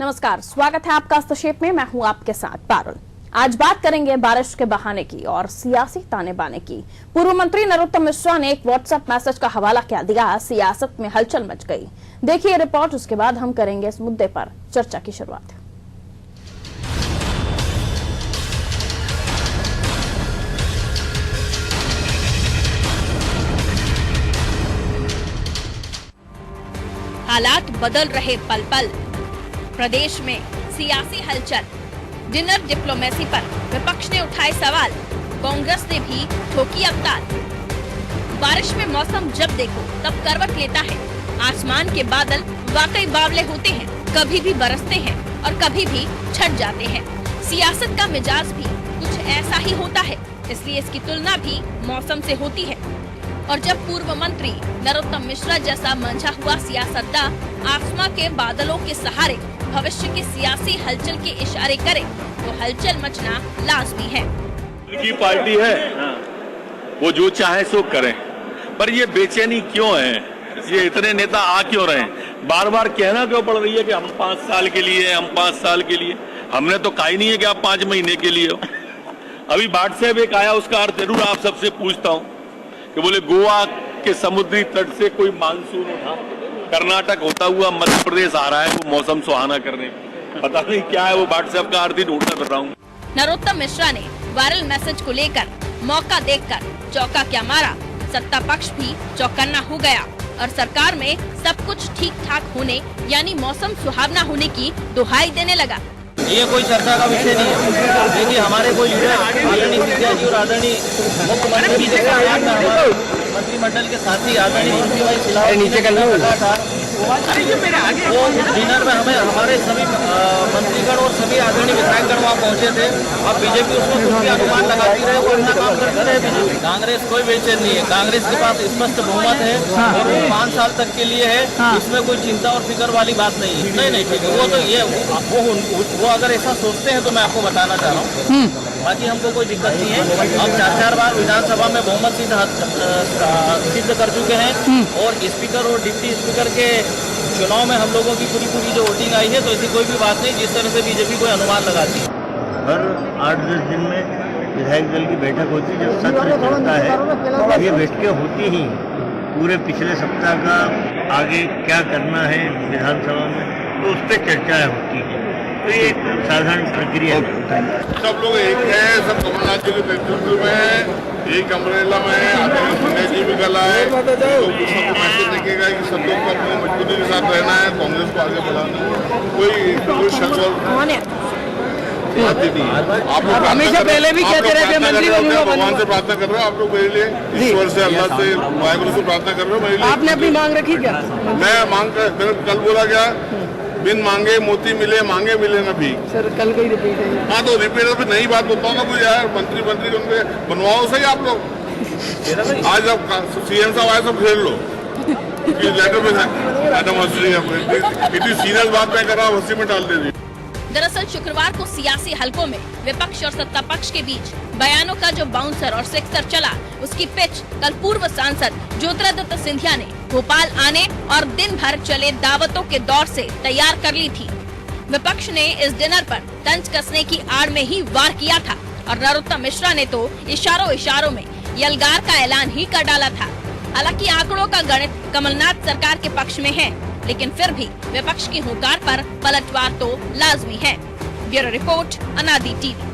नमस्कार, स्वागत है आपका संक्षेप में। मैं हूं आपके साथ पारुल। आज बात करेंगे बारिश के बहाने की और सियासी ताने बाने की। पूर्व मंत्री नरोत्तम मिश्रा ने एक व्हाट्सएप मैसेज का हवाला क्या दिया, सियासत में हलचल मच गई। देखिए रिपोर्ट, उसके बाद हम करेंगे इस मुद्दे पर चर्चा की शुरुआत। हालात बदल रहे पल पल, प्रदेश में सियासी हलचल। डिनर डिप्लोमेसी पर विपक्ष ने उठाए सवाल, कांग्रेस ने भी ठोकी अवताल। बारिश में मौसम जब देखो तब करवट लेता है। आसमान के बादल वाकई बावले होते हैं, कभी भी बरसते हैं और कभी भी छट जाते हैं। सियासत का मिजाज भी कुछ ऐसा ही होता है, इसलिए इसकी तुलना भी मौसम से होती है। और जब पूर्व मंत्री नरोत्तम मिश्रा जैसा मंझा हुआ सियासतदान आसमां के बादलों के सहारे भविष्य की सियासी हलचल के इशारे करे तो हलचल मचना लाजमी है। की पार्टी है, वो जो चाहे सो करें, पर ये बेचैनी क्यों है? ये इतने नेता आ क्यों रहे हैं? बार बार कहना क्यों पड़ रही है कि हम 5 साल के लिए, हम 5 साल के लिए? हमने तो कहा ही नहीं है कि आप 5 महीने के लिए हो। अभी व्हाट्सएप एक आया, उसका अर्थ जरूर आप सबसे पूछता हूँ कि बोले गोवा के समुद्री तट से कोई मानसून उठा कर्नाटक होता हुआ मध्य प्रदेश आ रहा है, वो मौसम सुहाना करने। पता नहीं क्या है, वो व्हाट्सएप का अर्थ ही ढूंढता फिर रहा हूँ। नरोत्तम मिश्रा ने वायरल मैसेज को लेकर मौका देखकर चौका क्या मारा। सत्ता पक्ष भी चौकन्ना हो गया और सरकार में सब कुछ ठीक ठाक होने यानी मौसम सुहावना होने की दुहाई देने लगा। ये कोई चर्चा का विषय नहीं है। देखिए, हमारे कोई लीडर आदरणीय सिंधिया जी और आदरणीय मुख्यमंत्री जी के साथ में हमारे मंत्रिमंडल के साथी आदरणीय मुंशी भाई सिलावट नीचे करना था। वो डिनर में हमें हमारे सभी मंत्रीगण और सभी आदरणीय विधायकगण वहाँ पहुंचे थे। अब बीजेपी उसमें कुछ भी अनुमान लगाती रहे, वो अपना काम करते रहे। बीजेपी कांग्रेस कोई बेचैन नहीं है। कांग्रेस के पास स्पष्ट बहुमत है और वो 5 साल तक के लिए है। इसमें कोई चिंता और फिक्र वाली बात नहीं है। नहीं ठीक है, वो तो ये वो अगर ऐसा सोचते हैं तो मैं आपको बताना चाह रहा हूँ। बाकी हमको कोई दिक्कत नहीं है। हम 4 बार विधानसभा में बहुमत सिद्ध कर चुके हैं और स्पीकर और डिप्टी स्पीकर के चुनाव में हम लोगों की पूरी जो वोटिंग आई है, तो ऐसी कोई भी बात नहीं जिस तरह से बीजेपी कोई अनुमान लगाती है। हर 8-10 दिन में विधायक दल की बैठक होती है। जब सत्र चलता है, ये बैठकें होती ही पूरे पिछले सप्ताह का आगे क्या करना है विधानसभा में, तो उस पर चर्चाएं होती है। तो ये एक साधारण प्रक्रिया है। सब लोग एक है, सब कमलनाथ जी के नेतृत्व में है, एक अम्ब्रेला में है। आदरणीय सिंधिया जी भी कल आए, तो सबको मैसेज देखेगा कि सब लोग को अपनी मजबूती के साथ रहना है, कांग्रेस को आगे बढ़ाना है। कोई शक आप लोग हमेशा पहले भी कहते रहे मंत्री भगवान से प्रार्थना कर रहे हो। आप लोग मेरे लिए ईश्वर से, अल्लाह से, वाहिगुरु से प्रार्थना कर रहे हो मेरे लिए। आपने अपनी मांग रखी क्या? मैं मांग कर कल बोला क्या, बिन मांगे मोती मिले, मांगे मिले न भी। सर कल का ही रिपीट है। हाँ तो रिपीट है, नई बात बताओ ना कुछ यार। मंत्री उनके बनवाओ सही आप लोग। आज अब सीएम साहब आए तो फेर लो लेटर में मैडम इतनी सीरियस बात मैं कर रहा हूँ, हंसी में डाल दे दी। दरअसल शुक्रवार को सियासी हलकों में विपक्ष और सत्ता पक्ष के बीच बयानों का जो बाउंसर और सिक्सर चला, उसकी पिच कल पूर्व सांसद ज्योतिरादित्य सिंधिया ने भोपाल आने और दिन भर चले दावतों के दौर से तैयार कर ली थी। विपक्ष ने इस डिनर पर तंज कसने की आड़ में ही वार किया था और नरोत्तम मिश्रा ने तो इशारों में यलगार का ऐलान ही कर डाला था। हालांकि आंकड़ों का गणित कमलनाथ सरकार के पक्ष में है, लेकिन फिर भी विपक्ष की हुंकार पर पलटवार तो लाजमी है। ब्यूरो रिपोर्ट, अनादि टीवी।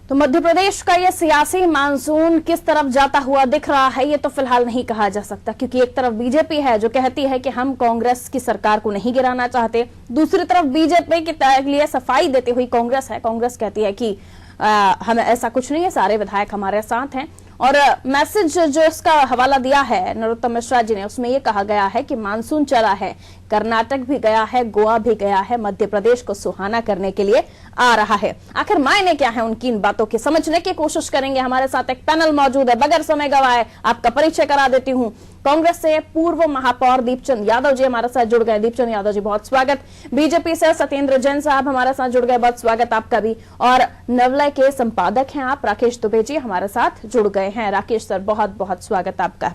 तो मध्य प्रदेश का ये सियासी मानसून किस तरफ जाता हुआ दिख रहा है, ये तो फिलहाल नहीं कहा जा सकता, क्योंकि एक तरफ बीजेपी है जो कहती है कि हम कांग्रेस की सरकार को नहीं गिराना चाहते। दूसरी तरफ बीजेपी के लिए सफाई देती हुई कांग्रेस है। कांग्रेस कहती है कि हमें ऐसा कुछ नहीं है, सारे विधायक हमारे साथ हैं। और मैसेज जो इसका हवाला दिया है नरोत्तम मिश्रा जी ने, उसमें यह कहा गया है कि मानसून चला है, कर्नाटक भी गया है, गोवा भी गया है, मध्य प्रदेश को सुहाना करने के लिए आ रहा है। आखिर मायने क्या है उनकी इन बातों की, समझने की कोशिश करेंगे। हमारे साथ एक पैनल मौजूद है। बगैर समय गवाए आपका परिचय करा देती हूँ। कांग्रेस से पूर्व महापौर दीपचंद यादव जी हमारे साथ जुड़ गए। दीपचंद यादव जी बहुत स्वागत। बीजेपी से सत्येंद्र जैन साहब हमारे साथ जुड़ गए, बहुत स्वागत आपका भी। और नवलय के संपादक हैं आप, राकेश दुबे जी हमारे साथ जुड़ गए हैं। राकेश सर बहुत बहुत स्वागत आपका।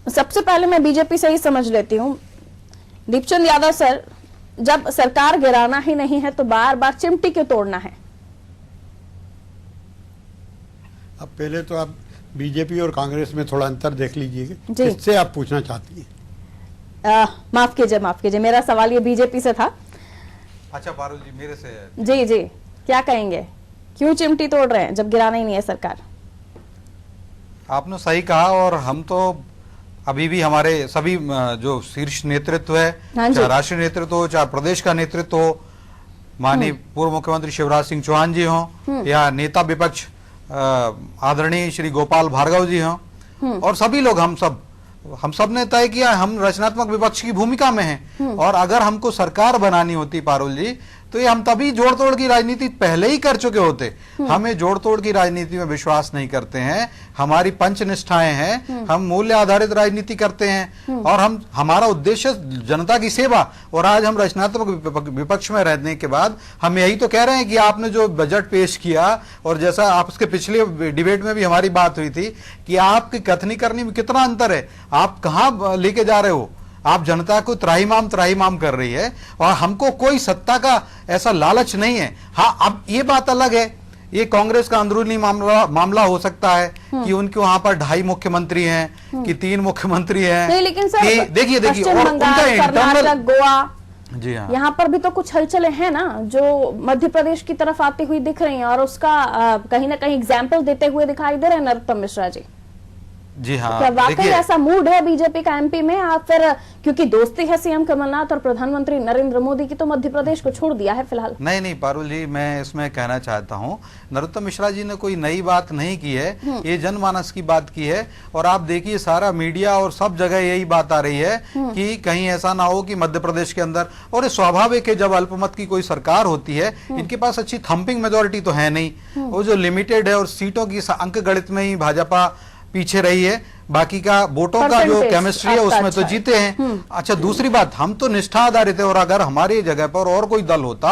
सबसे पहले मैं बीजेपी से ही समझ लेती हूँ दीपचंद यादव सर, जब सरकार गिराना ही नहीं है तो बार बार चिमटी क्यों तोड़ना है? अब पहले तो आप बीजेपी और कांग्रेस में थोड़ा अंतर देख लीजिएगा, जी। किससे आप पूछना चाहती हैं? माफ कीजिए, मेरा सवाल ये बीजेपी से था। अच्छा पारुल जी, मेरे से है। जी जी, क्या कहेंगे, क्यों चिमटी तोड़ रहे हैं जब गिराना ही नहीं है सरकार? आपने सही कहा, और हम तो अभी भी हमारे सभी जो शीर्ष नेतृत्व है, हाँ जी। चाहे राष्ट्रीय नेतृत्व हो, चाहे प्रदेश का नेतृत्व हो, माननीय पूर्व मुख्यमंत्री शिवराज सिंह चौहान जी हों, या नेता विपक्ष आदरणीय श्री गोपाल भार्गव जी हों, और सभी लोग, हम सब ने तय किया हम रचनात्मक विपक्ष की भूमिका में हैं। और अगर हमको सरकार बनानी होती पारुल जी, तो ये हम तभी जोड़ तोड़ की राजनीति पहले ही कर चुके होते। हमें जोड़ तोड़ की राजनीति में विश्वास नहीं करते हैं, हमारी पंच निष्ठाएं हैं, हम मूल्य आधारित राजनीति करते हैं, और हमारा उद्देश्य जनता की सेवा। और आज हम रचनात्मक विपक्ष में रहने के बाद हम यही तो कह रहे हैं कि आपने जो बजट पेश किया, और जैसा आप उसके पिछले डिबेट में भी हमारी बात हुई थी कि आपकी कथनी करनी में कितना अंतर है, आप कहां लेके जा रहे हो। आप जनता को त्राहिमाम कर रही है, और हमको कोई सत्ता का ऐसा लालच नहीं है। हाँ, अब ये बात अलग है, ये कांग्रेस का अंदरूनी मामला हो सकता है कि उनके वहां पर 2.5 मुख्यमंत्री हैं कि 3 मुख्यमंत्री हैं। नहीं, लेकिन सर देखिए पश्चिम और बंगाल, उनका कर्नाटक, गोवा, जी हाँ, यहाँ पर भी तो कुछ हलचलें हैं ना जो मध्य प्रदेश की तरफ आती हुई दिख रही हैं, और उसका कहीं ना कहीं एग्जाम्पल देते हुए दिखाई दे रहे हैं नरोत्तम मिश्रा जी। जी हाँ, क्या वाकई देखिए, ऐसा मूड है बीजेपी का एमपी में, या फिर क्योंकि दोस्ती है सीएम कमलनाथ और प्रधानमंत्री नरेंद्र मोदी की, तो मध्य प्रदेश को छोड़ दिया है फिलहाल? नहीं पारुल जी, मैं इसमें कहना चाहता हूँ, नरोत्तम मिश्रा जी ने कोई नई बात नहीं की है, ये जनमानस की बात की है। और आप देखिए सारा मीडिया और सब जगह यही बात आ रही है कि कहीं ऐसा ना हो कि मध्य प्रदेश के अंदर, और ये स्वाभाविक है जब अल्पमत की कोई सरकार होती है, इनके पास अच्छी थंपिंग मेजोरिटी तो है नहीं, वो जो लिमिटेड है, और सीटों की अंक गणित में ही भाजपा पीछे रही है, बाकी का वोटों का जो केमिस्ट्री है उसमें तो जीते हैं। अच्छा, दूसरी बात, हम तो निष्ठा आधारित है, और अगर हमारी जगह पर और कोई दल होता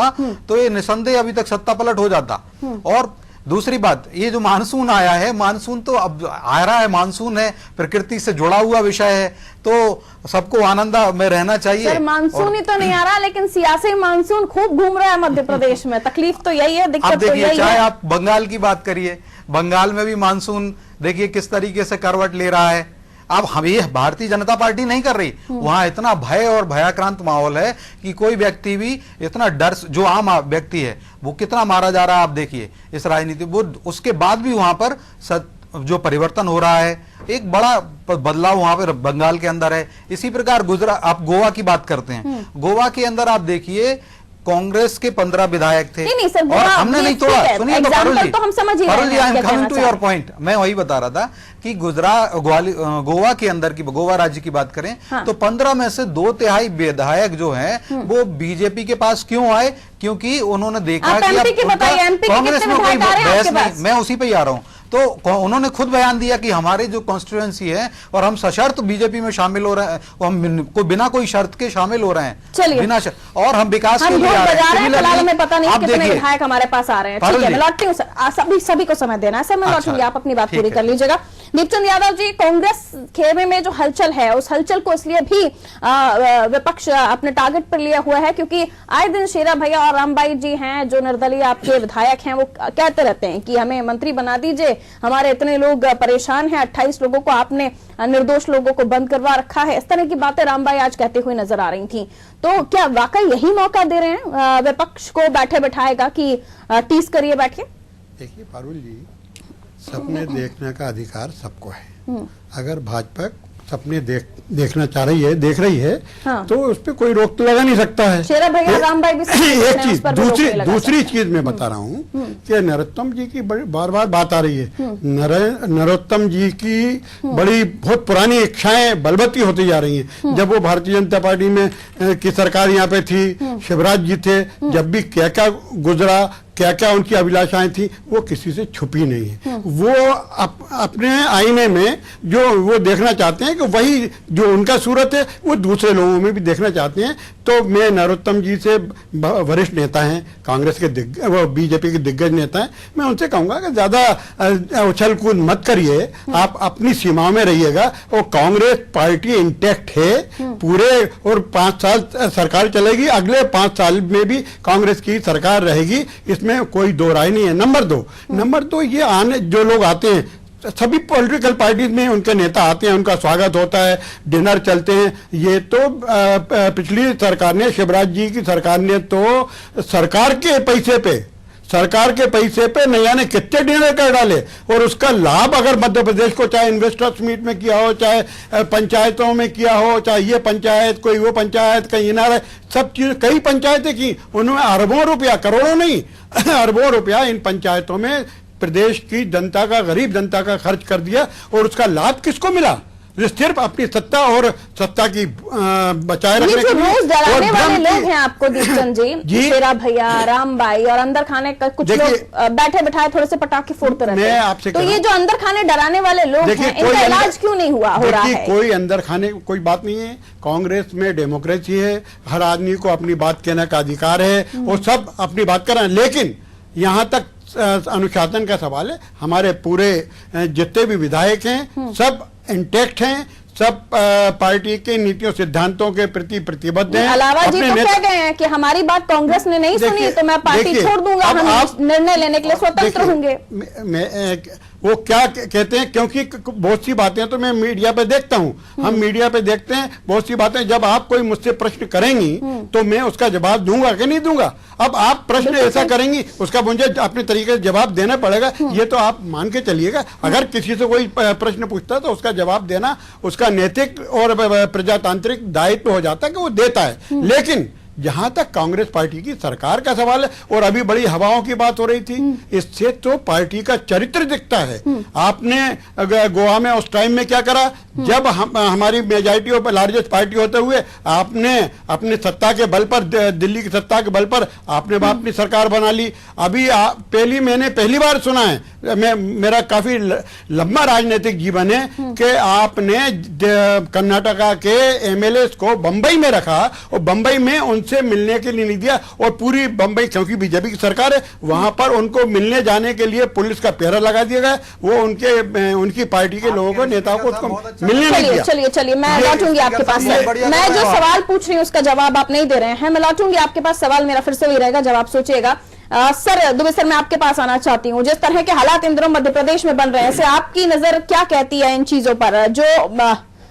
तो ये निसंदेह अभी तक सत्ता पलट हो जाता। और दूसरी बात, ये जो मानसून आया है, मानसून तो अब आ रहा है, मानसून है, प्रकृति से जुड़ा हुआ विषय है, तो सबको आनंद में रहना चाहिए। सर, मानसून ही तो नहीं आ रहा, लेकिन सियासी मानसून खूब घूम रहा है मध्य प्रदेश में। तकलीफ तो यही है, दिक्कत तो यही है। चाहे आप बंगाल की बात करिए, बंगाल में भी मानसून देखिए किस तरीके से करवट ले रहा है। अब हम ये भारतीय जनता पार्टी नहीं कर रही, वहां इतना भय और भयाक्रांत माहौल है कि कोई व्यक्ति भी इतना डर, जो आम व्यक्ति है वो कितना मारा जा रहा है। आप देखिए इस राजनीति, वो उसके बाद भी वहां पर जो परिवर्तन हो रहा है, एक बड़ा बदलाव वहां पर बंगाल के अंदर है। इसी प्रकार गुजरात, आप गोवा की बात करते हैं, गोवा के अंदर आप देखिए कांग्रेस के 15 विधायक थे, नहीं सर, और हमने नहीं तोड़ा। सुनिए तो पारुल जी, तो हम समझ ही पारुल जी, आई एम क्या कमिंग टू कहना योर पॉइंट। मैं वही बता रहा था कि गोवा के अंदर की, गोवा राज्य की बात करें, हाँ। तो 15 में से 2/3 विधायक जो हैं वो बीजेपी के पास क्यों आए? क्योंकि उन्होंने देखा कि कांग्रेस में कोई बहस नहीं। मैं उसी पे ही आ रहा हूँ। तो उन्होंने खुद बयान दिया कि हमारे जो कॉन्स्टिट्यूएंसी है और हम सशर्त बीजेपी में शामिल हो रहे हैं, हम बिना कोई शर्त के शामिल हो रहे हैं, बिना शर्त, और हम विकास के लिए आ रहे हैं। हमें पता नहीं कितने विधायक हमारे पास आ रहे हैं। ठीक है, मैं लौटती हूँ सर, सभी को समय देना है सर, मैं लौटूंगी, आप अपनी बात पूरी कर लीजिएगा। दीपचंद यादव जी, कांग्रेस खेमे में जो हलचल है, उस हलचल को इसलिए भी विपक्ष अपने टारगेट पर लिया हुआ है क्योंकि आए दिन शेरा भैया और रामबाई जी हैं जो निर्दलीय आपके विधायक हैं, वो कहते रहते हैं कि हमें मंत्री बना दीजिए, हमारे इतने लोग परेशान हैं, 28 लोगों को आपने निर्दोष लोगों को बंद करवा रखा है। इस तरह की बातें रामबाई आज कहते हुए नजर आ रही थी। तो क्या वाकई यही मौका दे रहे हैं विपक्ष को बैठे बैठाएगा कि टीस करिए बैठिए? देखिए पारुल जी, सपने देखने का अधिकार सबको है। अगर भाजपा सपने देखना चाह रही है, देख रही है, हाँ। तो उस पर कोई रोक तो लगा नहीं सकता है। शेरा भैया रामबाई भी एक चीज, दूसरी चीज मैं बता रहा हूँ कि नरोत्तम जी की बार बार बात आ रही है। नरोत्तम जी की बड़ी बहुत पुरानी इच्छाएं बलवती होती जा रही हैं। जब वो भारतीय जनता पार्टी में की सरकार यहाँ पे थी शिवराज जी थे, जब भी क्या क्या गुजरा, क्या क्या उनकी अभिलाषाएं थी, वो किसी से छुपी नहीं है। वो अपने आईने में जो वो देखना चाहते हैं कि वही जो उनका सूरत है वो दूसरे लोगों में भी देखना चाहते हैं। तो मैं नरोत्तम जी से, वरिष्ठ नेता हैं कांग्रेस के, वो बीजेपी के दिग्गज नेता हैं, मैं उनसे कहूंगा कि ज्यादा उछल कूद मत करिए, आप अपनी सीमा में रहिएगा। और कांग्रेस पार्टी इंटैक्ट है पूरे, और 5 साल सरकार चलेगी, अगले 5 साल में भी कांग्रेस की सरकार रहेगी, इसमें कोई दो राय नहीं है। नंबर दो ये आने जो लोग आते हैं, सभी पॉलिटिकल पार्टीज में उनके नेता आते हैं, उनका स्वागत होता है, डिनर चलते हैं। ये तो पिछली सरकार ने, शिवराज जी की सरकार ने तो सरकार के पैसे पे न जाने कितने डिनर कर डाले, और उसका लाभ अगर मध्य प्रदेश को चाहे इन्वेस्टर्स मीट में किया हो, चाहे पंचायतों में किया हो, चाहे ये पंचायत कोई वो पंचायत कहीं ना रहे, सब चीज कई पंचायतें की, उन्होंने अरबों रुपया, करोड़ों नहीं अरबों रुपया इन पंचायतों में प्रदेश की जनता का, गरीब जनता का खर्च कर दिया। और उसका लाभ किसको मिला? सिर्फ अपनी सत्ता और सत्ता की बचाए रखने के लिए। रोज डराने वाले लोग हैं आपको दीपचंद जी, शेरा भैया, राम भाई, और अंदर खाने का कुछ लोग बैठे बैठाए थोड़े से पटाखे फोड़ते रहते हैं। मैं आपसे तो ये जो अंदर खाने डराने वाले लोग हैं, इनका इलाज क्यों नहीं हो रहा है? कोई अंदर खाने कोई बात नहीं है। कांग्रेस में डेमोक्रेसी है, हर आदमी को अपनी बात कहने का अधिकार है, और सब अपनी बात कर रहे हैं। लेकिन यहाँ तक अनुशासन का सवाल है, हमारे पूरे जितने भी विधायक हैं सब इंटैक्ट हैं, सब पार्टी के नीतियों सिद्धांतों के प्रति प्रतिबद्ध हैं। अलावा जी तो कह गए हैं कि हमारी बात कांग्रेस ने नहीं सुनी तो मैं पार्टी छोड़ दूंगा, हम निर्णय लेने के लिए स्वतंत्र होंगे। वो क्या कहते हैं, क्योंकि बहुत सी बातें तो मैं मीडिया पे देखता हूं, हम मीडिया पे देखते हैं बहुत सी बातें। जब आप कोई मुझसे प्रश्न करेंगी तो मैं उसका जवाब दूंगा कि नहीं दूंगा। अब आप प्रश्न ऐसा करेंगी, उसका मुझे अपने तरीके से जवाब देना पड़ेगा, ये तो आप मान के चलिएगा। अगर किसी से कोई प्रश्न पूछता है तो उसका जवाब देना उसका नैतिक और प्रजातांत्रिक दायित्व हो जाता है कि वो देता है। लेकिन जहां तक कांग्रेस पार्टी की सरकार का सवाल है, और अभी बड़ी हवाओं की बात हो रही थी, इससे तो पार्टी का चरित्र दिखता है। आपने गोवा में उस टाइम में क्या करा, जब हमारी मेजॉरिटी और लार्जेस्ट पार्टी होते हुए आपने अपनी सत्ता के बल पर, दिल्ली की सत्ता के बल पर आपने अपनी सरकार बना ली। अभी मैंने पहली बार सुना है, मेरा काफी लंबा राजनीतिक जीवन है, कि आपने कर्नाटका के एमएलए को बंबई में रखा और बंबई में उनसे मिलने के लिए नहीं दिया, और पूरी बंबई, क्योंकि बीजेपी की सरकार है, वहां पर उनको मिलने जाने के लिए पुलिस का पहरा लगा दिया गया। वो उनकी पार्टी के लोगों को, नेताओं को उसको मिलने नहीं दिया। चलिए मैं लौटूंगी आपके पास। मैं जो सवाल पूछ रही हूँ उसका जवाब आप नहीं दे रहे हैं, मैं लौटूंगी आपके पास। सवाल मेरा फिर से वही रहेगा, जवाब सोचिएगा। सर दुबे सर, मैं आपके पास आना चाहती हूँ। जिस तरह के हालात इन दिनों मध्य प्रदेश में बन रहे हैं, आपकी नजर क्या कहती है इन चीजों पर? जो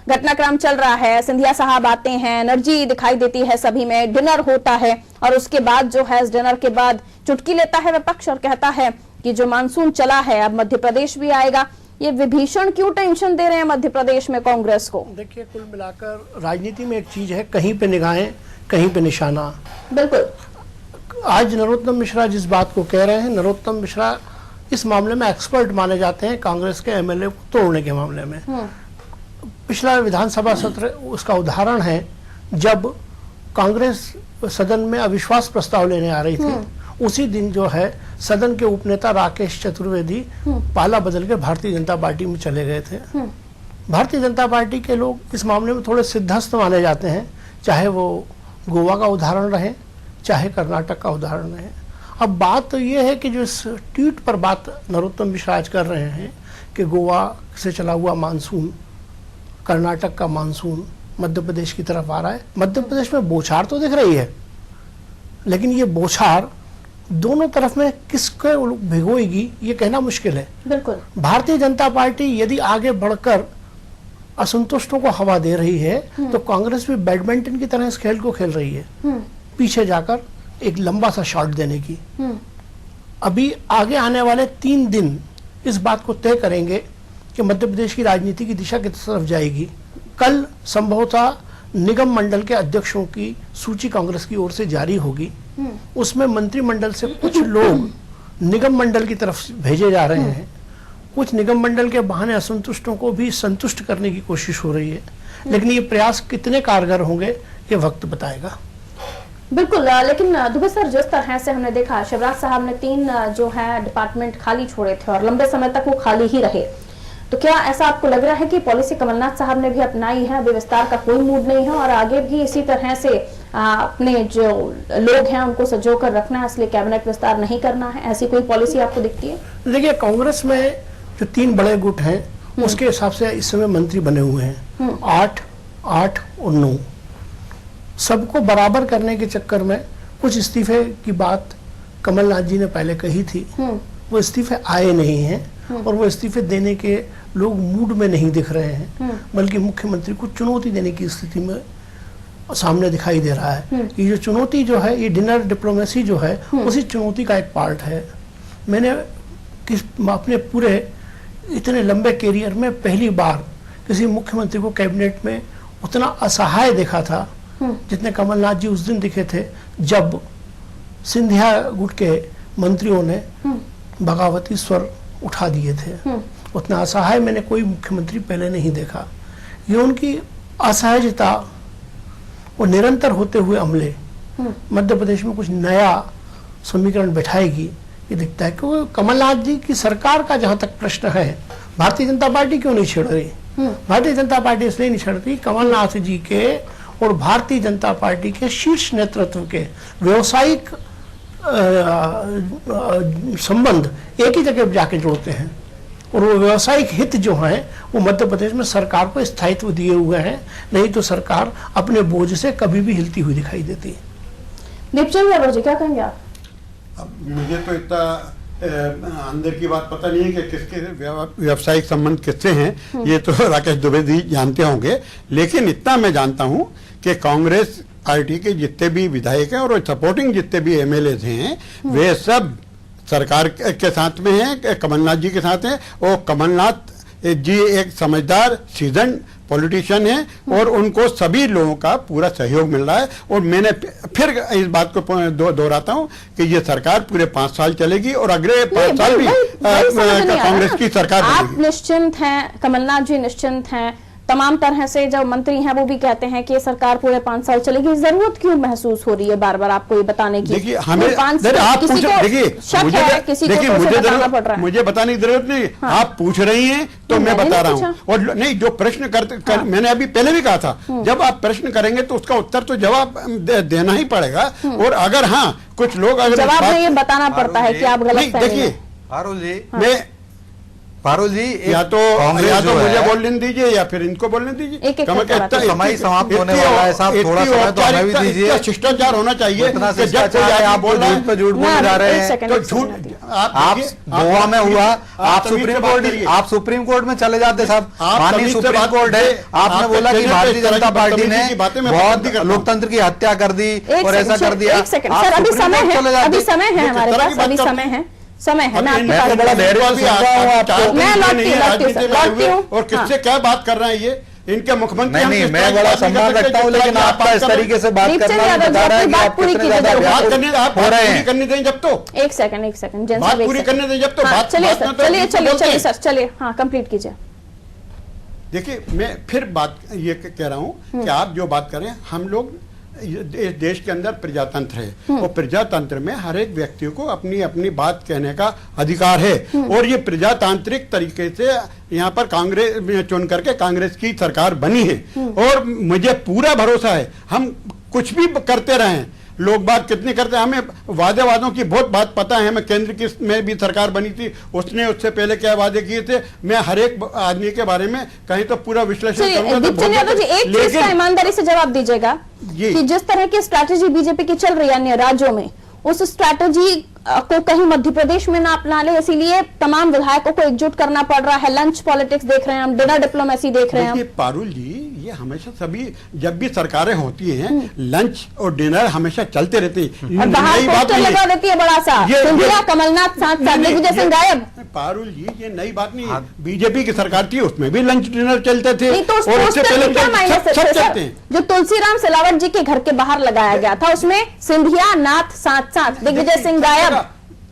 घटनाक्रम चल रहा है, सिंधिया साहब आते हैं, एनर्जी दिखाई देती है सभी में, डिनर होता है, और उसके बाद जो है, इस डिनर के बाद चुटकी लेता है विपक्ष और कहता है कि जो मानसून चला है अब मध्य प्रदेश भी आएगा। ये विभीषण क्यों टेंशन दे रहे हैं मध्य प्रदेश में कांग्रेस को? देखिए, कुल मिलाकर राजनीति में एक चीज है, कहीं पे निगाहें कहीं पे निशाना। बिल्कुल। आज नरोत्तम मिश्रा जिस बात को कह रहे हैं, नरोत्तम मिश्रा इस मामले में एक्सपर्ट माने जाते हैं कांग्रेस के एमएलए को तोड़ने के मामले में। पिछला विधानसभा सत्र उसका उदाहरण है, जब कांग्रेस सदन में अविश्वास प्रस्ताव लेने आ रही थी, उसी दिन जो है सदन के उपनेता राकेश चतुर्वेदी पाला बदल के भारतीय जनता पार्टी में चले गए थे। भारतीय जनता पार्टी के लोग इस मामले में थोड़े सिद्धस्त माने जाते हैं, चाहे वो गोवा का उदाहरण रहे, चाहे कर्नाटक का उदाहरण रहे। अब बात तो ये है कि जो इस ट्वीट पर बात नरोत्तम मिश्रा आज कर रहे हैं कि गोवा से चला हुआ मानसून, कर्नाटक का मानसून मध्य प्रदेश की तरफ आ रहा है। मध्य प्रदेश में बौछार तो दिख रही है, लेकिन ये बौछार दोनों तरफ में किसको भिगोएगी ये कहना मुश्किल है। बिल्कुल। भारतीय जनता पार्टी यदि आगे बढ़कर असंतुष्टों को हवा दे रही है, तो कांग्रेस भी बैडमिंटन की तरह इस खेल को खेल रही है, पीछे जाकर एक लंबा सा शॉट देने की। अभी आगे आने वाले 3 दिन इस बात को तय करेंगे कि मध्य प्रदेश की राजनीति की दिशा किस तरफ जाएगी। कल संभवतः निगम मंडल के अध्यक्षों की सूची कांग्रेस की ओर से जारी होगी। उसमें मंत्रिमंडल से कुछ लोग निगम मंडल की तरफ भेजे जा रहे हैं, कुछ निगम मंडल के बहाने असंतुष्टों को भी संतुष्ट करने की कोशिश हो रही है। लेकिन ये प्रयास कितने कारगर होंगे ये वक्त बताएगा। बिल्कुल, लेकिन दुबे सर, जिस तरह से हमने देखा शिवराज साहब ने 3 जो है डिपार्टमेंट खाली छोड़े थे और लंबे समय तक वो खाली ही रहे, तो क्या ऐसा आपको लग रहा है कि पॉलिसी कमलनाथ साहब ने भी अपनाई है, अभी विस्तार का कोई मूड नहीं है और आगे भी इसी तरह से अपने जो लोग हैं उनको सजो कर रखना है, इसलिए कैबिनेट विस्तार नहीं करना है, ऐसी कोई पॉलिसी आपको दिखती है? देखिए, कांग्रेस में जो 3 बड़े गुट हैं उसके हिसाब से इस समय मंत्री बने हुए हैं 8 और 9। सबको बराबर करने के चक्कर में कुछ इस्तीफे की बात कमलनाथ जी ने पहले कही थी, वो इस्तीफे आए नहीं हैं और वो इस्तीफे देने के लोग मूड में नहीं दिख रहे हैं, बल्कि मुख्यमंत्री को चुनौती देने की स्थिति में सामने दिखाई दे रहा है। ये जो चुनौती जो है, ये डिनर डिप्लोमेसी जो है, उसी चुनौती का एक पार्ट है। मैंने अपने पूरे इतने लंबे कैरियर में पहली बार किसी मुख्यमंत्री को कैबिनेट में उतना असहाय देखा था जितने कमलनाथ जी उस दिन दिखे थे जब सिंधिया गुट के मंत्रियों ने बगावती स्वर उठा दिए थे। उतना असहाय मैंने कोई मुख्यमंत्री पहले नहीं देखा। ये उनकी असहजता और निरंतर होते हुए अमले मध्य प्रदेश में कुछ नया समीकरण बैठाएगी, ये दिखता है। क्योंकि कमलनाथ जी की सरकार का जहां तक प्रश्न है, भारतीय जनता पार्टी क्यों नहीं छेड़ रही? भारतीय जनता पार्टी इसलिए नहीं छेड़ रही, कमलनाथ जी के और भारतीय जनता पार्टी के शीर्ष नेतृत्व के व्यावसायिक संबंध एक ही जगह जाके जुड़ते हैं और वो व्यावसायिक हित जो हैं वो मध्य प्रदेश में सरकार को स्थायित्व दिए हुए हैं, नहीं तो सरकार अपने बोझ से कभी भी हिलती हुई दिखाई देती है। दीपचंद यादव जी, क्या कहेंगे आप? अब मुझे तो इतना अंदर की बात पता नहीं है कि किसके व्यावसायिक संबंध किससे हैं, ये तो राकेश दुबे जी जानते होंगे। लेकिन इतना मैं जानता हूं कि कांग्रेस पार्टी के जितने भी विधायक हैं और सपोर्टिंग जितने भी एमएलए हैं वे सब सरकार के साथ में हैं, कमलनाथ जी के साथ हैं। और कमलनाथ जी एक समझदार सीजन पॉलिटिशियन है और उनको सभी लोगों का पूरा सहयोग मिल रहा है। और मैंने फिर इस बात को दोहराता हूं कि ये सरकार पूरे 5 साल चलेगी और अगले 5 साल भी कांग्रेस की सरकार आप निश्चिंत हैं, कमलनाथ जी निश्चिंत हैं, तमाम तरह से जो मंत्री हैं वो भी कहते हैं कि ये सरकार पूरे 5 साल चलेगी। जरूरत क्यों महसूस हो रही है बार बार आपको ये बताने की? देखिए, हमें मुझे बताने की जरूरत नहीं। हाँ। आप पूछ रही हैं तो मैं बता रहा हूँ। और नहीं, जो प्रश्न करते मैंने अभी पहले भी कहा था, जब आप प्रश्न करेंगे तो उसका उत्तर तो जवाब देना ही पड़ेगा। और अगर हाँ कुछ लोग अगर जवाब में ये बताना पड़ता है कि आप गलत। देखिए पारुल जी, या तो मुझे बोलने दीजिए या फिर इनको बोलने दीजिए। समय समाप्त होने वाला है साहब, थोड़ा समय तो हमें भी दीजिए। शिष्टाचार होना चाहिए। इतना शिष्टाचार है, आप बोल झूठ बोले जा रहे हैं तो झूठ। आप गोवा में हुआ, आप सुप्रीम कोर्ट में चले जाते साहब। माननीय सुप्रीम कोर्ट है, आपने बोला कि भारतीय जनता पार्टी ने बहुत लोकतंत्र की हत्या कर दी और ऐसा कर दिया। अभी समय है हमारे पास, अभी समय है। मैं आपके बड़ा धैर्य और किससे क्या बात कर रहे हैं ये इनके मुख्यमंत्री? नहीं, मैं बड़ा सम्मान रखता हूँ, लेकिन आपका इस तरीके से बात करना बता रहा है कि आप कितने ज्यादा हो रहे हैं। करने दें जब तो एक सेकंड बात पूरी करने दें जब तो बात। चलिए सर, चलिए, हाँ कंप्लीट कीजिए। देखिए, मैं फिर बात ये कह रहा हूँ कि आप जो बात कर रहे हैं, हम लोग देश के अंदर प्रजातंत्र है और प्रजातंत्र में हर एक व्यक्ति को अपनी अपनी बात कहने का अधिकार है। और ये प्रजातांत्रिक तरीके से यहाँ पर कांग्रेस चुन करके कांग्रेस की सरकार बनी है। और मुझे पूरा भरोसा है, हम कुछ भी करते रहे, लोग बात कितने करते हैं, हमें वादों की बहुत बात पता है। हमें केंद्र की में भी सरकार बनी थी, उससे पहले क्या वादे किए थे, मैं हर एक आदमी के बारे में कहीं तो पूरा विश्लेषण करूंगा। एक चीज का ईमानदारी से जवाब दीजिएगा कि जिस तरह की स्ट्रैटेजी बीजेपी की चल रही है अन्य राज्यों में, उस स्ट्रैटेजी को कहीं मध्य प्रदेश में ना अपना ले, इसीलिए तमाम विधायकों को एकजुट करना पड़ रहा है। लंच पॉलिटिक्स देख रहे हैं हम, डिनर डिप्लोमेसी देख रहे हैं हम। पारुल जी, ये हमेशा सभी जब भी सरकारें होती हैं लंच और डिनर हमेशा चलते रहते हैं। और बाहर पोस्टर लगा देती है बड़ा सा, सिंधिया कमलनाथ साथ दिग्विजय सिंह गायब। पारुल जी, ये नई बात नहीं है। बीजेपी की सरकार थी, उसमें भी लंच डिनर चलते थे। और उससे पहले क्या मायने, जो तुलसीराम सिलावट जी के घर के बाहर लगाया गया था उसमें सिंधिया नाथ साथ दिग्विजय सिंह गायब।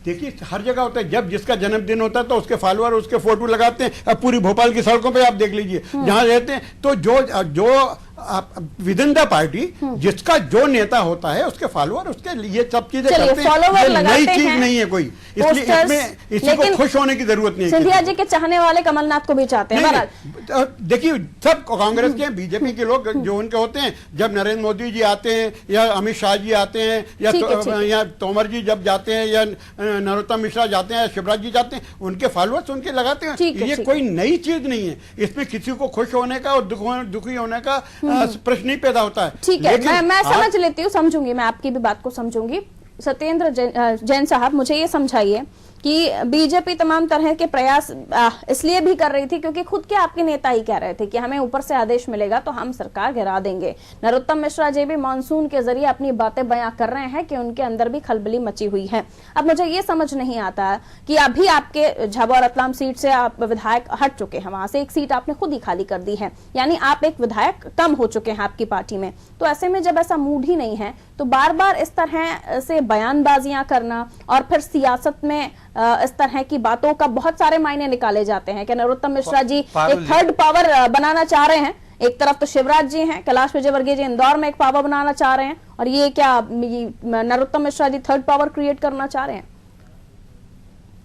देखिए, हर जगह होता है, जब जिसका जन्मदिन होता है तो उसके फॉलोअर उसके फोटो लगाते हैं। अब पूरी भोपाल की सड़कों पे आप देख लीजिए जहां रहते हैं, तो जो विद इन द पार्टी जिसका जो नेता होता है उसके फॉलोअर उसके ये सब चीजें चलिए, करते हैं। follower ये लगाते नई चीज हैं, नहीं है कोई, इसलिए posters, इसमें इसी लेकिन को खुश होने की जरूरत नहीं है। सिंधिया जी के चाहने वाले कमलनाथ को भी चाहते हैं। नहीं, बहरहाल नहीं, देखिए सब कांग्रेस के बीजेपी के लोग जो उनके होते हैं, जब नरेंद्र मोदी जी आते हैं या अमित शाह जी आते हैं या ठीक है, ठीक है। या तोमर जी जब जाते हैं या नरोत्तम मिश्रा जाते हैं या शिवराज जी जाते हैं, उनके फॉलोअर्स उनके लगाते हैं। ठीक है, ये ठीक कोई नई चीज नहीं है, इसमें किसी को खुश होने का और दुखी होने का प्रश्न नहीं पैदा होता है। ठीक है, लेकिन मैं आप- समझ लेती हूँ, समझूंगी, मैं आपकी भी बात को समझूंगी। सत्येंद्र जैन साहब, मुझे ये समझाइए कि बीजेपी तमाम तरह के प्रयास इसलिए भी कर रही थी क्योंकि खुद के आपके नेता ही कह रहे थे कि हमें ऊपर से आदेश मिलेगा तो हम सरकार गिरा देंगे। नरोत्तम मिश्रा जी भी मानसून के जरिए अपनी बातें बयां कर रहे हैं कि उनके अंदर भी खलबली मची हुई है। अब मुझे ये समझ नहीं आता कि अभी आपके झाबुआ रतलाम सीट से आप विधायक हट चुके हैं, वहां से एक सीट आपने खुद ही खाली कर दी है, यानी आप एक विधायक कम हो चुके हैं आपकी पार्टी में। तो ऐसे में जब ऐसा मूड ही नहीं है तो बार बार इस तरह से बयानबाजियां करना और फिर सियासत में इस तरह की बातों का बहुत सारे मायने निकाले जाते हैं कि नरोत्तम मिश्रा जी एक थर्ड पावर बनाना चाह रहे हैं। एक तरफ तो शिवराज जी हैं, कैलाश विजयवर्गीय जी इंदौर में एक पावर बनाना चाह रहे हैं, और ये क्या Narottam Mishra ji third power create करना चाह रहे हैं?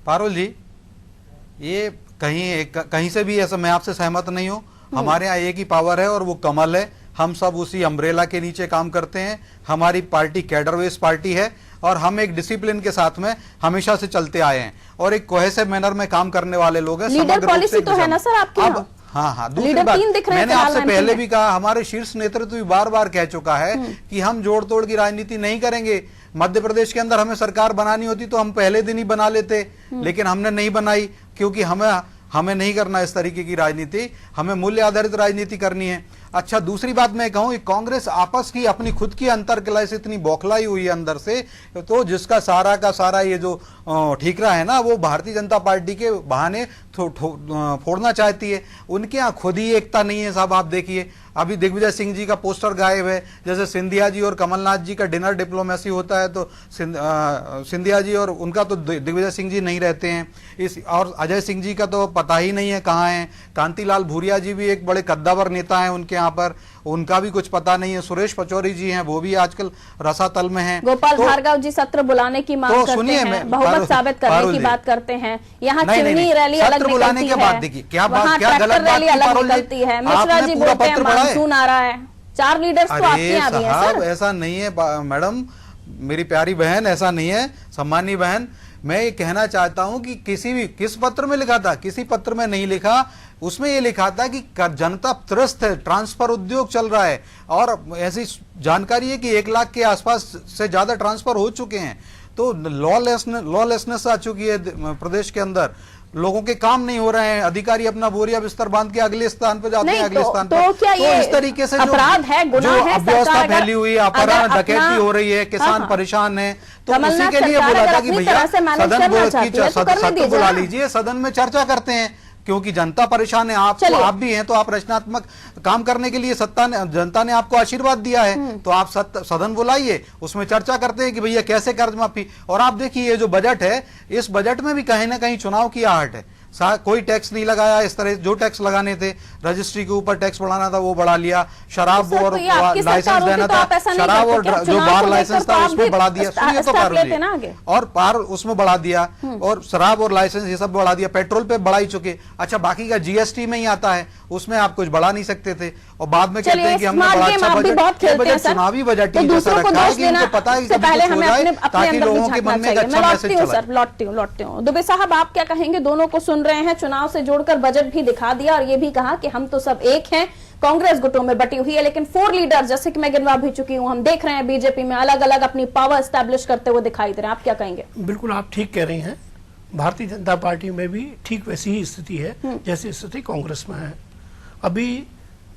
पारुल जी, ये कहीं से भी ऐसा मैं आपसे सहमत नहीं हूं। हमारे यहाँ एक ही पावर है और वो कमल है। हम सब उसी अम्ब्रेला के नीचे काम करते हैं। हमारी पार्टी कैडर बेस पार्टी है और हम एक डिसिप्लिन के साथ में हमेशा से चलते आए हैं और एक कोहेसिव मैनर में काम करने वाले लोग हैं। लीडर पॉलिसी तो है ना सर आपकी? अब हाँ, दूसरी लीडर बात, तीन दिख रहे हैं मैंने फिलहाल आपसे एमपी पहले में। भी कहा, हमारे शीर्ष नेतृत्व भी बार बार कह चुका है कि हम जोड़ तोड़ की राजनीति नहीं करेंगे। मध्य प्रदेश के अंदर हमें सरकार बनानी होती तो हम पहले दिन ही बना लेते, लेकिन हमने नहीं बनाई क्योंकि हमें नहीं करना इस तरीके की राजनीति, हमें मूल्य आधारित राजनीति करनी है। अच्छा, दूसरी बात मैं कहूं, कांग्रेस आपस की अपनी खुद की अंतर कलह से इतनी बौखलाई हुई है अंदर से, तो जिसका सारा का सारा ये जो ठीकरा है ना, वो भारतीय जनता पार्टी के बहाने फोड़ना चाहती है। उनके यहाँ खुद ही एकता नहीं है साहब। आप देखिए, अभी दिग्विजय सिंह जी का पोस्टर गायब है। जैसे सिंधिया जी और कमलनाथ जी का डिनर डिप्लोमेसी होता है तो सिंधिया जी और उनका तो दिग्विजय सिंह जी नहीं रहते हैं। और अजय सिंह जी का तो पता ही नहीं है कहाँ है। कांतिलाल भूरिया जी भी एक बड़े कद्दावर नेता हैं उनके यहाँ पर, उनका भी कुछ पता नहीं है। सुरेश पचौरी जी हैं, वो भी आजकल रसातल में हैं। गोपाल भार्गव जी सत्र बुलाने की मांग करते हैं, बहुमत साबित करने की बात करते हैं। यहाँ चुनी रैली अलग निकलती है, बात देखिए, क्या वहाँ ट्रैक्टर रैली अलग निकलती है। मिश्रा जी बोलते हैं मानसून आ रहा है। 4 लीडर्स तो आपके यहाँ भी हैं सर। ऐसा नहीं है मैडम, मेरी प्यारी बहन, ऐसा नहीं है। सम्मानी बहन, मैं ये कहना चाहता हूं कि किस पत्र में लिखा था, किसी पत्र में नहीं लिखा। उसमें ये लिखा था कि जनता त्रस्त है, ट्रांसफर उद्योग चल रहा है, और ऐसी जानकारी है कि 1 लाख के आसपास से ज्यादा ट्रांसफर हो चुके हैं। तो लॉलेसनेस आ चुकी है प्रदेश के अंदर, लोगों के काम नहीं हो रहे हैं, अधिकारी अपना बोरिया बिस्तर बांध के अगले स्थान पर जाते हैं, अगले स्थान पर। तो क्या ये इस तरीके से अपराध है, गुनाह है? अव्यवस्था फैली हुई है, अपहरण डकैती हो रही है, किसान परेशान है। तो उसी के लिए बोला था कि भैया सदन बुला लीजिए, सदन में चर्चा करते हैं, क्योंकि जनता परेशान है। आप भी हैं तो आप रचनात्मक काम करने के लिए जनता ने आपको आशीर्वाद दिया है, तो आप सदन बुलाइए, उसमें चर्चा करते हैं कि भैया कैसे कर्ज माफी। और आप देखिए, ये जो बजट है, इस बजट में भी कहीं ना कहीं चुनाव की आहट है। कोई टैक्स नहीं लगाया। इस तरह जो टैक्स लगाने थे, रजिस्ट्री के ऊपर टैक्स बढ़ाना था वो बढ़ा लिया, शराब और लाइसेंस देना था, शराब और जो बार लाइसेंस था उसमें बढ़ा दिया, सुनिए तो पारुल, और पार उसमें बढ़ा दिया, और शराब और लाइसेंस ये सब बढ़ा दिया। पेट्रोल पे बढ़ा ही चुके। अच्छा, बाकी का जीएसटी में ही आता है, उसमें आप कुछ बढ़ा नहीं सकते थे, और बाद में कहते हैं कि हमने बड़ा अच्छा बजट, चुनावी बजट ही जैसा रखा है कि उनको पता है कि ताकि लोगों के मन में एक अच्छा मैसेज चला। लौटती हूँ दुबे साहब, आप क्या कहेंगे? दोनों को सुन रहे हैं, चुनाव से जोड़कर बजट भी दिखा दिया और ये भी कहा कि हम तो सब एक हैं, कांग्रेस गुटों में बटी हुई है, लेकिन 4 लीडर, जैसे कि मैं गिनवा भी चुकी हूं, हम देख रहे हैं बीजेपी में अलग अलग अपनी पावर एस्टैब्लिश करते हुए दिखाई दे रहे हैं। आप क्या कहेंगे? बिल्कुल आप ठीक कह रही हैं। भारतीय जनता पार्टी में भी ठीक वैसी ही स्थिति है जैसी स्थिति कांग्रेस में है। अभी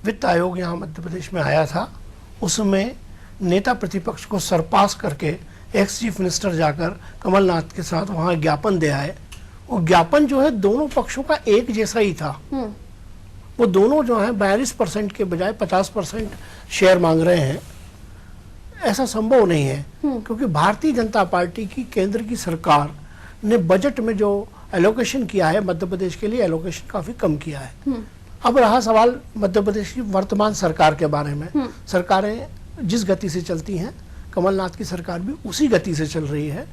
वित्त आयोग यहाँ मध्य प्रदेश में आया था, उसमें नेता प्रतिपक्ष को सरपास करके एक्स चीफ मिनिस्टर जाकर कमलनाथ के साथ वहां ज्ञापन दे आए। वो ज्ञापन जो है दोनों पक्षों का एक जैसा ही था। वो दोनों जो है 42% के बजाय 50% शेयर मांग रहे हैं। ऐसा संभव नहीं है, क्योंकि भारतीय जनता पार्टी की केंद्र की सरकार ने बजट में जो एलोकेशन किया है मध्य प्रदेश के लिए, एलोकेशन काफी कम किया है। अब रहा सवाल मध्य प्रदेश की वर्तमान सरकार के बारे में। सरकारें जिस गति से चलती हैं, कमलनाथ की सरकार भी उसी गति से चल रही है।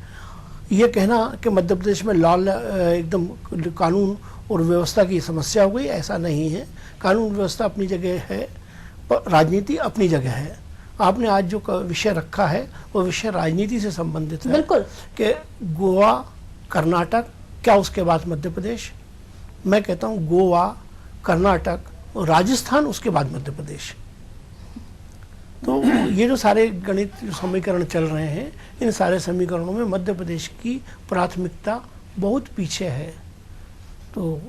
ये कहना कि मध्य प्रदेश में लॉ एकदम कानून और व्यवस्था की समस्या हो गई, ऐसा नहीं है। कानून व्यवस्था अपनी जगह है, राजनीति अपनी जगह है। आपने आज जो विषय रखा है वो विषय राजनीति से संबंधित है। बिल्कुल। कि गोवा, कर्नाटक, क्या उसके बाद मध्य प्रदेश? मैं कहता हूँ गोवा, कर्नाटक और राजस्थान, उसके बाद मध्य प्रदेश। तो ये जो सारे गणित जो समीकरण चल रहे हैं, इन सारे समीकरणों में मध्य प्रदेश की प्राथमिकता बहुत पीछे है। तो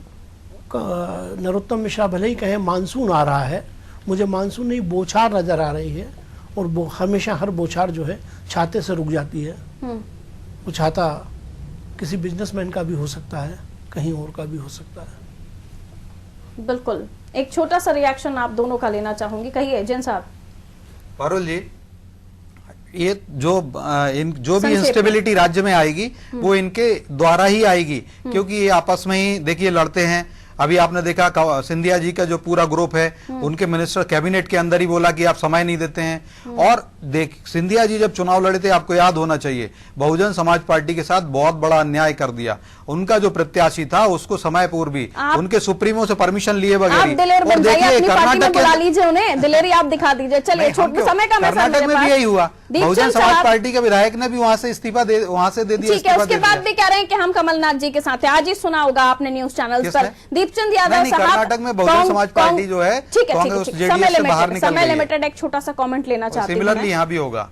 नरोत्तम मिश्रा भले ही कहें मानसून आ रहा है, मुझे मानसून नहीं बौछार नजर आ रही है। और हमेशा हर बौछार जो है छाते से रुक जाती है। वो छाता किसी बिजनेसमैन का भी हो सकता है, कहीं और का भी हो सकता है। बिल्कुल। एक छोटा सा रिएक्शन आप दोनों का लेना चाहूंगी, कहिए जैन साहब। पारुल जी, ये जो भी इंस्टेबिलिटी राज्य में आएगी वो इनके द्वारा ही आएगी, क्योंकि ये आपस में ही देखिए लड़ते हैं। अभी आपने देखा सिंधिया जी का जो पूरा ग्रुप है, उनके मिनिस्टर कैबिनेट के अंदर ही बोला कि आप समय नहीं देते हैं। और देख, सिंधिया जी जब चुनाव लड़े थे, आपको याद होना चाहिए, बहुजन समाज पार्टी के साथ बहुत बड़ा अन्याय कर दिया। उनका जो प्रत्याशी था उसको समय पूर्व भी उनके सुप्रीमो से परमिशन लिए बगैर, और देखिए कर्नाटक बुला लीजिए उन्हें, दिलेरी आप दिखा दीजिए। चलिए, छोटे समय का कर्नाटक में भी यही हुआ, बहुजन समाज पार्टी के विधायक ने भी वहां से इस्तीफा दे दिया। ठीक है, उसके बाद भी कह रहे हैं कि हम कमलनाथ जी के साथ हैं। आज ही सुना होगा आपने न्यूज चैनल पर, दीपचंद यादव साहब। कर्नाटक में बहुजन समाज पार्टी जो है, कांग्रेस जेडीएस से बाहर निकल गई है। समय लिमिटेड, एक छोटा सा कमेंट लेना चाहती हूं। सिमिलरली यहाँ भी होगा।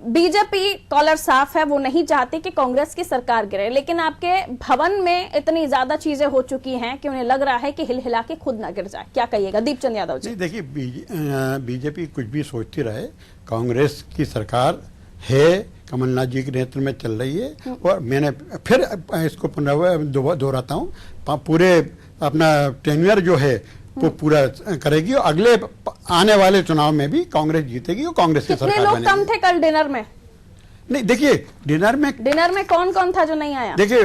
बीजेपी कॉलर साफ है, वो नहीं चाहती कि कांग्रेस की सरकार गिरे, लेकिन आपके भवन में इतनी ज्यादा चीजें हो चुकी हैं कि उन्हें लग रहा है कि हिल हिला के खुद ना गिर जाए। क्या कहिएगा दीपचंद यादव जी? देखिए, बीजेपी कुछ भी सोचती रहे, कांग्रेस की सरकार है, कमलनाथ जी के नेतृत्व में चल रही है। और मैंने फिर इसको दोहराता हूँ, पूरे अपना टेन्योर जो है वो पूरा करेगी और अगले आने वाले चुनाव में भी कांग्रेस जीतेगी और कांग्रेस की सरकार बनेगी। कितने लोग कम थे कल डिनर में? नहीं, देखिए डिनर में कौन कौन था जो नहीं आया? देखिए,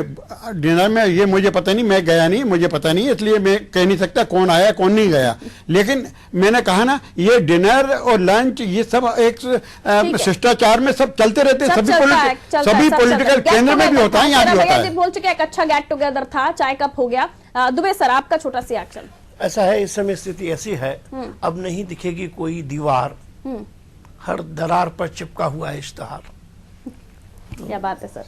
डिनर में ये मुझे पता नहीं, मैं गया नहीं, मुझे पता नहीं, इसलिए मैं कह नहीं सकता कौन आया कौन नहीं गया। लेकिन मैंने कहा ना, ये डिनर और लंच ये सब एक शिष्टाचार में सब चलते रहते हैं, सभी पॉलिटिकल केंद्र में भी होता है, यहाँ भी होता है। बोल चुके एक अच्छा गेट टुगेदर था, चाय कप हो गया। दुबे सर, आपका छोटा सा एक्शन। ऐसा है, इस समय स्थिति ऐसी है, अब नहीं दिखेगी कोई दीवार, हर दरार पर चिपका हुआ है इश्तहार। क्या बात है सर,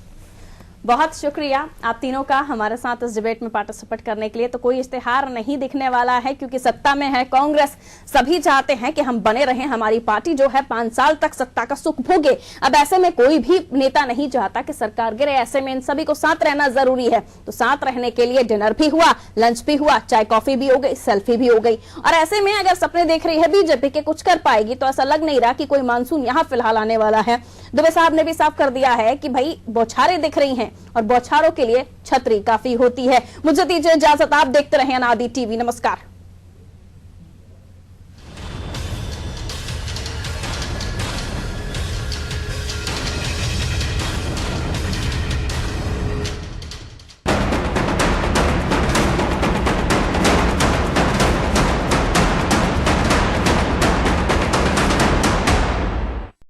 बहुत शुक्रिया आप तीनों का हमारे साथ इस डिबेट में पार्टिसिपेट करने के लिए। तो कोई इश्तेहार नहीं दिखने वाला है, क्योंकि सत्ता में है कांग्रेस, सभी चाहते हैं कि हम बने रहें, हमारी पार्टी जो है 5 साल तक सत्ता का सुख भोगे। अब ऐसे में कोई भी नेता नहीं चाहता कि सरकार गिरे, ऐसे में इन सभी को साथ रहना जरूरी है। तो साथ रहने के लिए डिनर भी हुआ, लंच भी हुआ, चाय कॉफी भी हो गई, सेल्फी भी हो गई। और ऐसे में अगर सपने देख रही है बीजेपी के कुछ कर पाएगी, तो ऐसा लग नहीं रहा कि कोई मानसून यहाँ फिलहाल आने वाला है। दुबे साहब ने भी साफ कर दिया है कि भाई बौछारें दिख रही हैं और बौछारों के लिए छतरी काफी होती है। मुझे दीजिए इजाजत, आप देखते रहें अनादि टीवी। नमस्कार।